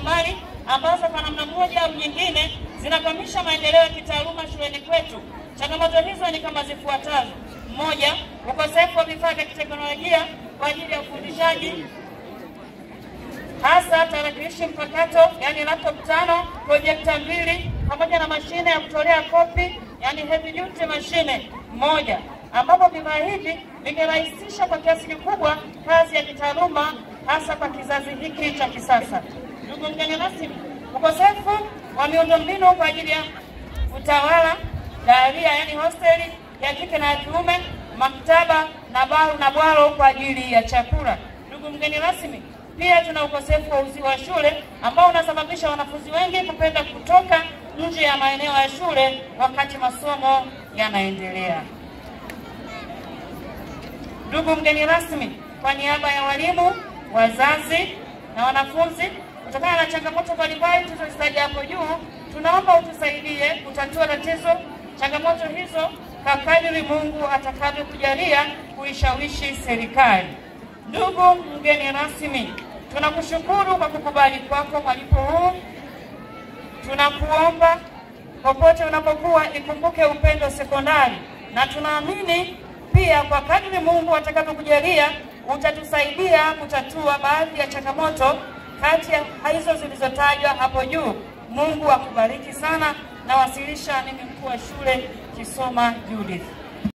mbalimbali ambazo kwa namna moja au nyingine zinakwamisha maendeleo ya kitaaluma shuleni kwetu. Changamoto hizo ni kama zifuatazo: moja, ukosefu wa vifaa vya kiteknolojia kwa ajili ya ufundishaji, hasa tarakilishi mpakato yani laptop 5, projekta 2 pamoja na mashine ya kutolea kopi yani heavy duty mashine 1, ambapo vifaa hivi vingerahisisha kwa kiasi kikubwa kazi ya kitaaluma hasa kwa kizazi hiki cha kisasa. Ndugu mgeni rasmi, ukosefu wa miundombinu kwa ajili ya utawala, daharia yani hosteli ya kike na ya kiume, maktaba na baru na bwalo kwa ajili ya chakula. Ndugu mgeni rasmi, pia tuna ukosefu wa uzio wa shule ambao unasababisha wanafunzi wengi kupenda kutoka nje ya maeneo ya shule wakati masomo yanaendelea. Ndugu mgeni rasmi, kwa niaba ya walimu, wazazi na wanafunzi, kutokana na changamoto mbalimbali tulizozitaja hapo juu, tunaomba utusaidie kutatua changamoto hizo kwa kadri Mungu atakavyokujalia kuishawishi serikali. Ndugu mgeni rasmi, tunakushukuru kwa kukubali kwako mwaliko huu. Tunakuomba popote unapokuwa ikumbuke Upendo Sekondari, na tunaamini pia kwa kadri Mungu atakavyokujalia utatusaidia kutatua baadhi ya changamoto kati ya hizo zilizotajwa hapo juu. Mungu akubariki sana. Nawasilisha mimi mkuu wa shule Kisoma Judith.